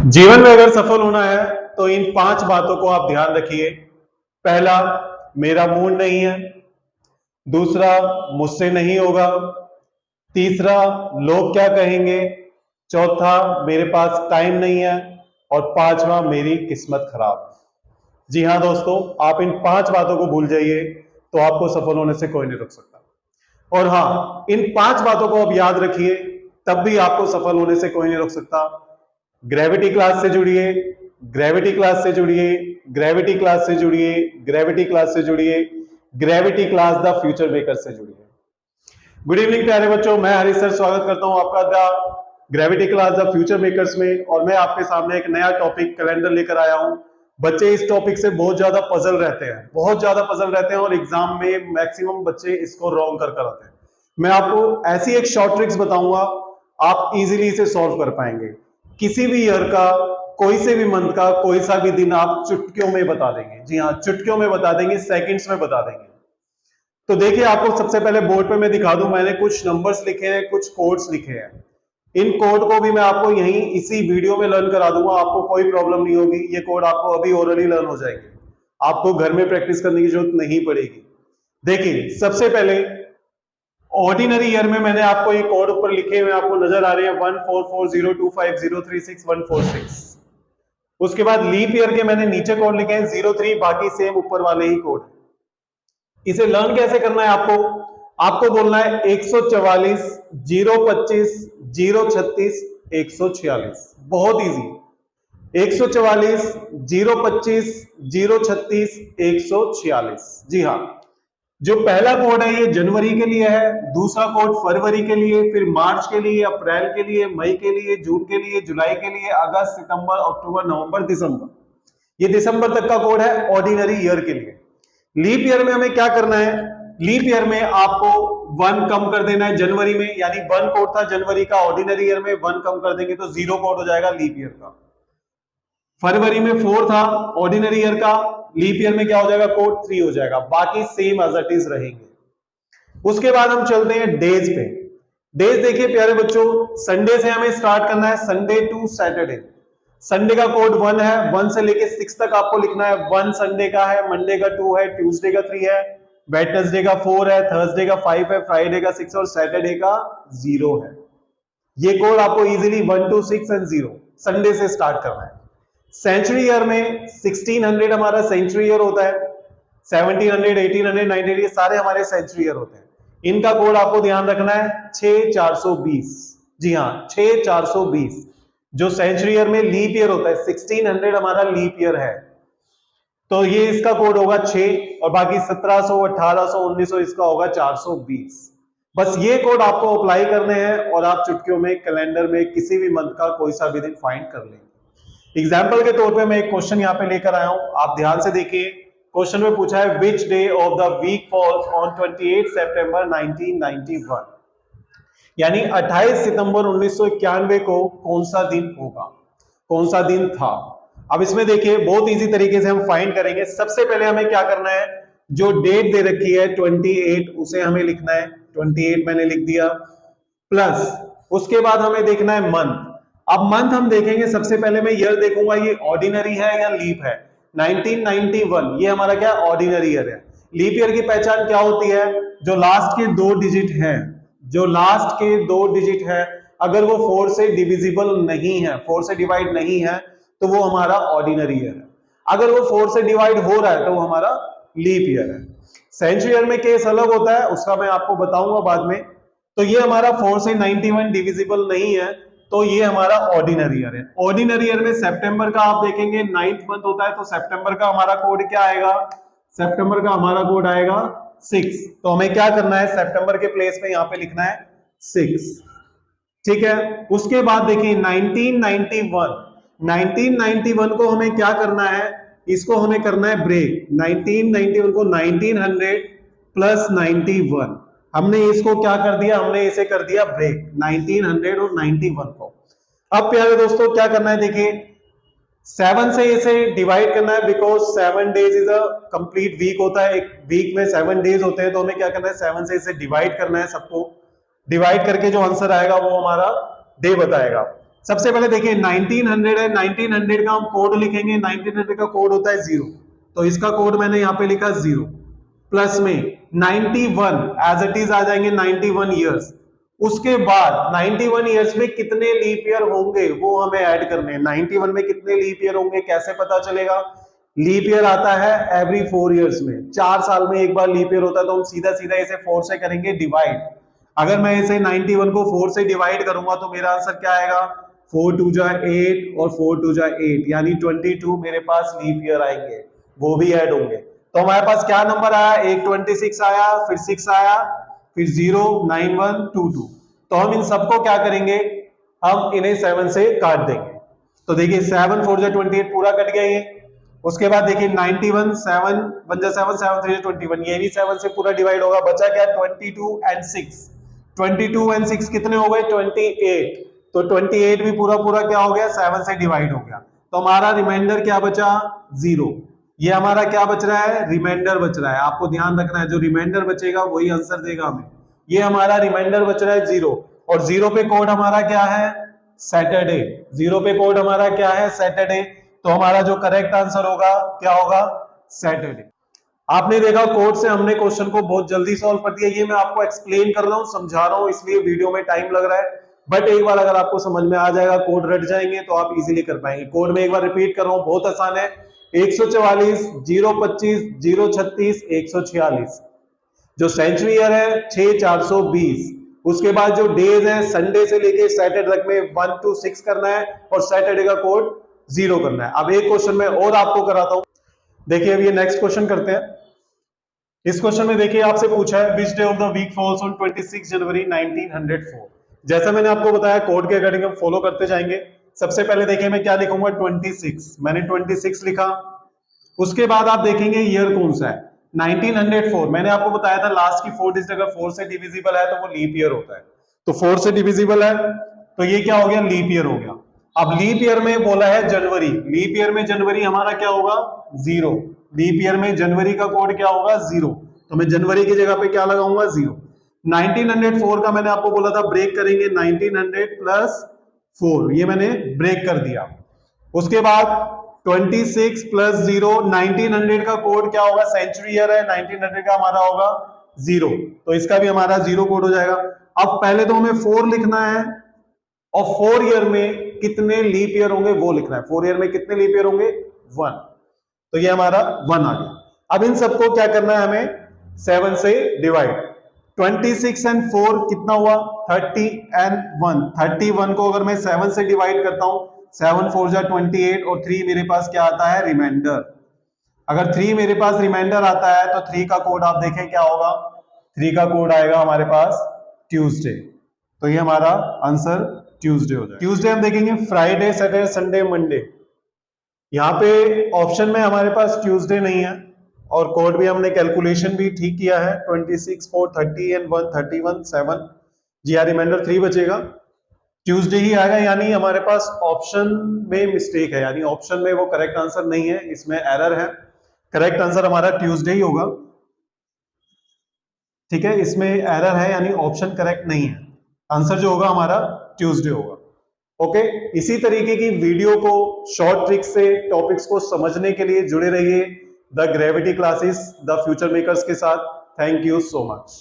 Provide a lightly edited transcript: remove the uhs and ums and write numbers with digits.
जीवन में अगर सफल होना है तो इन 5 बातों को आप ध्यान रखिए। पहला, मेरा मूड नहीं है। दूसरा, मुझसे नहीं होगा। तीसरा, लोग क्या कहेंगे। चौथा, मेरे पास टाइम नहीं है। और पांचवा, मेरी किस्मत खराब। जी हाँ दोस्तों, आप इन 5 बातों को भूल जाइए तो आपको सफल होने से कोई नहीं रोक सकता। और हाँ, इन 5 बातों को आप याद रखिए, तब भी आपको सफल होने से कोई नहीं रोक सकता। ग्रेविटी क्लास से जुड़िए, ग्रेविटी क्लास से जुड़िए, ग्रेविटी क्लास से जुड़िए, ग्रेविटी क्लास से जुड़िए, gravity class the future maker से जुड़िए। गुड इवनिंग प्यारे बच्चों, मैं हरीश सर स्वागत करता हूं आपका the gravity class the future makers में। और मैं आपके सामने एक नया टॉपिक कैलेंडर लेकर आया हूं। बच्चे इस टॉपिक से बहुत ज्यादा पजल रहते हैं, बहुत ज्यादा पजल रहते हैं, और एग्जाम में मैक्सिमम बच्चे इसको रॉन्ग कर आते हैं। मैं आपको ऐसी एक शॉर्ट ट्रिक्स बताऊंगा, आप इजीली इसे सॉल्व कर पाएंगे। किसी भी ईयर का, कोई से भी मंथ का, कोई सा भी दिन आप चुटकियों में बता देंगे। जी हाँ, चुटकियों में बता देंगे, सेकंड्स में बता देंगे। तो देखिए, आपको सबसे पहले बोर्ड पे मैं दिखा दूं, मैंने कुछ नंबर्स लिखे हैं, कुछ कोड्स लिखे हैं। इन कोड को भी मैं आपको यहीं इसी वीडियो में लर्न करा दूंगा, आपको कोई प्रॉब्लम नहीं होगी। ये कोड आपको अभी ओरली लर्न हो जाएंगे, आपको घर में प्रैक्टिस करने की जरूरत नहीं पड़ेगी। देखिए, सबसे पहले ऑर्डिनरी ईयर में मैंने आपको ये कोड ऊपर लिखे हुए आपको नजर आ रहे हैं, 144025036146। उसके बाद लीप ईयर के मैंने नीचे कोड लिखे हैं 03, बाकी सेम ऊपर वाले ही कोड। इसे लर्न कैसे करना है आपको बोलना है 144 025 036 146। बहुत इजी, 144 025 036 146। जी हाँ, जो पहला कोड है ये जनवरी के लिए है, दूसरा कोड फरवरी के लिए, फिर मार्च के लिए, अप्रैल के लिए, मई के लिए, जून के लिए, जुलाई के लिए, अगस्त, सितंबर, अक्टूबर, नवंबर, दिसंबर। ये दिसंबर तक का कोड है ऑर्डिनरी ईयर के लिए। लीप ईयर में हमें क्या करना है, लीप ईयर में आपको 1 कम कर देना है जनवरी में, यानी 1 कोड था जनवरी का, ऑर्डिनरी ईयर में 1 कम कर देंगे तो 0 कोड हो जाएगा लीप ईयर का। फरवरी में 4 था ऑर्डिनरी ईयर का, लीप ईयर में क्या हो जाएगा, कोड 3 हो जाएगा। बाकी सेम एज इट इज रहेंगे। उसके बाद हम चलते हैं डेज पे। डेज देखिए प्यारे बच्चों, संडे से हमें स्टार्ट करना है, संडे टू सैटरडे। संडे का कोड 1 है, 1 से लेके 6 तक आपको लिखना है। 1 संडे का है, मंडे का 2 है, ट्यूसडे का 3 है, वेडनेसडे का 4 है, थर्सडे का 5 है, फ्राइडे का 6 और सैटरडे का 0 है। ये कोड आपको इजीली 1 to 6 एंड 0 संडे से स्टार्ट करना है। सेंचुरी ईयर में 1600 हमारा सेंचुरी ईयर होता है, 1700, 1800, 1900 ये सारे हमारे सेंचुरी ईयर होते हैं। इनका कोड आपको ध्यान रखना है 6420। जी हाँ, 6420। जो सेंचुरी ईयर में लीप ईयर होता है, 1600 हमारा लीप ईयर है, तो ये इसका कोड होगा 6, और बाकी 1700, 1800, 1900 इसका होगा 420। बस ये कोड आपको अप्लाई करने हैं और आप चुटकियों में कैलेंडर में किसी भी मंथ का कोई सा भी दिन फाइंड कर लेंगे। एग्जाम्पल के तौर पे मैं एक क्वेश्चन यहाँ पे लेकर आया हूं, आप ध्यान से देखिए। क्वेश्चन में पूछा है which day of the week falls on 28 September 1991, यानी 28 सितंबर 1991 को कौन सा दिन होगा, कौन सा दिन था। अब इसमें देखिए, बहुत इजी तरीके से हम फाइंड करेंगे। सबसे पहले हमें क्या करना है, जो डेट दे रखी है 28 उसे हमें लिखना है, 28 मैंने लिख दिया, प्लस उसके बाद हमें देखना है मंथ। अब मंथ हम देखेंगे, सबसे पहले मैं ईयर देखूंगा ये ऑर्डिनरी है या लीप है। 1991 ये हमारा क्या ऑर्डिनरी ईयर है। लीप ईयर की पहचान क्या होती है, जो लास्ट के 2 डिजिट हैं, जो लास्ट के 2 डिजिट है, अगर वो 4 से डिविजिबल नहीं है, 4 से डिवाइड नहीं है, तो वो हमारा ऑर्डिनरी ईयर है। अगर वो 4 से डिवाइड हो रहा है तो वो हमारा लीप ईयर है। सेंचुरी ईयर में केस अलग होता है, उसका मैं आपको बताऊंगा बाद में। तो ये हमारा 4 से 91 डिविजिबल नहीं है, तो ये हमारा ऑर्डिनरी ईयर है। ऑर्डिनरी ईयर में सितंबर का आप देखेंगे 9th मंथ होता है, तो सितंबर का हमारा कोड क्या आएगा, सितंबर का हमारा कोड आएगा 6। तो हमें क्या करना है, सितंबर के प्लेस पे यहाँ पे लिखना है 6। ठीक है। उसके बाद देखिए 1991 को हमें क्या करना है, इसको हमें करना है ब्रेक। 1991 को 1900 प्लस 91, हमने इसको क्या कर दिया, हमने इसे कर दिया ब्रेक 1900 और 91 को। अब प्यारे दोस्तों क्या करना है, देखिए 7 से इसे डिवाइड करना है, because 7 days is a complete week होता है, एक वीक में 7 डेज होते हैं, तो हमें क्या करना है, 7 से इसे डिवाइड करना है। सबको डिवाइड करके जो आंसर आएगा वो हमारा डे बताएगा। सबसे पहले देखिए 1900 है, 1900 का हम कोड लिखेंगे, 1900 का कोड होता है 0, तो इसका कोड मैंने यहां पे लिखा 0, प्लस में 91 एज इट इज आ जाएंगे 91 ईयर्स। उसके बाद 91 ईयर्स में कितने लीप ईयर होंगे वो हमें ऐड करने हैं। 91 में कितने लीप ईयर होंगे कैसे पता चलेगा? लीप ईयर आता है एवरी 4 ईयर्स में, 4 साल में एक बार लीप ईयर होता है, तो हम सीधा सीधा इसे 4 से करेंगे डिवाइड। अगर मैं इसे 91 को 4 से डिवाइड करूंगा तो मेरा आंसर क्या आएगा? 4 2 जा 8 और 4 2 जा 8, यानी 22 मेरे पास लीप ईयर आएंगे, वो भी ऐड होंगे। तो हमारे पास क्या नंबर आया? एक 26 आया, फिर 6 आया, फिर 0 9 1 2 2। तो हम इन सबको क्या करेंगे? हम इन्हें 7 से काट देंगे। तो देखिए 7 4 जा 28 पूरा कट गया ये। उसके बाद देखिए 91 7 1 जा 7 7 3 जा 21, ये भी 7 से पूरा डिवाइड होगा। बचा क्या? 22 एंड 6। 22 एंड 6 कितने हो गए? 28। तो 28 भी पूरा पूरा क्या हो गया? 7 से डिवाइड हो गया। तो हमारा रिमाइंडर क्या बचा? 0। ये हमारा क्या बच रहा है? रिमाइंडर बच रहा है। आपको ध्यान रखना है, जो रिमाइंडर बचेगा वही आंसर देगा हमें। ये हमारा रिमाइंडर बच रहा है 0, और 0 पे कोड हमारा क्या है? सैटरडे। 0 पे कोड हमारा क्या है? सैटरडे। तो हमारा जो करेक्ट आंसर होगा क्या होगा? सैटरडे। आपने देखा कोड से हमने क्वेश्चन को बहुत जल्दी सॉल्व कर दिया। ये मैं आपको एक्सप्लेन कर रहा हूं, समझा रहा हूं, इसलिए वीडियो में टाइम लग रहा है, बट एक बार अगर आपको समझ में आ जाएगा, कोड रट जाएंगे तो आप इजीली कर पाएंगे। कोड में एक बार रिपीट कर रहा हूं, बहुत आसान है। 144 025 036 146, जो सेंचुरी ईयर है 6420। उसके बाद जो डेज है संडे से लेके सैटरडे तक में 1 to 6 करना है, और सैटरडे का कोड 0 करना है। अब एक क्वेश्चन में और आपको कराता हूं, देखिए अब ये नेक्स्ट क्वेश्चन करते हैं। इस क्वेश्चन में देखिए आपसे पूछा है which day of the week falls on 26 January 1904। जैसा मैंने आपको बताया कोड के अकॉर्डिंग हम फॉलो करते जाएंगे। सबसे पहले देखिए मैं क्या लिखूंगा? 26, मैंने 26 लिखा। उसके बाद आप देखेंगे ईयर कौन सा है? 1904। मैंने आपको बताया था लास्ट की 4 डिजिट अगर 4 से डिविजिबल है तो वो लीप ईयर होता है, तो 4 से डिविजिबल है तो ये क्या हो गया? लीप ईयर हो गया। अब लीप ईयर में बोला है जनवरी, लीप ईयर में जनवरी हमारा क्या होगा? 0। लीप ईयर में जनवरी का कोड क्या होगा? 0। तो मैं जनवरी की जगह पे क्या लगाऊंगा? 0। 1904 का मैंने आपको बोला था ब्रेक करेंगे, 1900 प्लस 4, ये मैंने ब्रेक कर दिया। उसके बाद 26 प्लस 0, 1900 का कोड क्या होगा? सेंचुरी ईयर है, 1900 का हमारा होगा 0, तो इसका भी हमारा 0 कोड हो जाएगा। अब पहले तो हमें 4 लिखना है, और 4 ईयर में कितने लीप ईयर होंगे वो लिखना है। 4 ईयर में कितने लीप ईयर होंगे? 1, तो ये हमारा 1 आ गया। अब इन सबको क्या करना है? हमें 7 से डिवाइड। 26 एंड 4 कितना हुआ? 30 एंड 1, 31 को अगर मैं 7 से डिवाइड करता हूं, 7 4 जा 28, और 3 मेरे पास क्या आता है? रिमाइंडर। अगर 3 मेरे पास रिमाइंडर आता है तो 3 का कोड आप देखें क्या होगा? 3 का कोड आएगा हमारे पास ट्यूसडे, तो ये हमारा आंसर ट्यूसडे हो जाएगा। ट्यूसडे हम देखेंगे फ्राइडे सैटरडे संडे मंडे। यहाँ पे ऑप्शन में हमारे पास ट्यूसडे नहीं है, और कोड भी हमने कैलकुलेशन भी ठीक किया है। 26 4 30 एंड 1 31 7, जी हाँ, रिमाइंडर 3 बचेगा, ट्यूसडे ही आएगा, यानी हमारे पास ऑप्शन में मिस्टेक है, यानी ऑप्शन में वो करेक्ट आंसर नहीं है, इसमें एरर है। करेक्ट आंसर हमारा ट्यूसडे ही होगा, ठीक है, इसमें एरर है, यानी ऑप्शन करेक्ट नहीं है। आंसर जो होगा हमारा ट्यूसडे होगा। ओके, इसी तरीके की वीडियो को शॉर्ट ट्रिक से टॉपिक्स को समझने के लिए जुड़े रहिए the gravity classes the future makers के साथ। Thank you so much.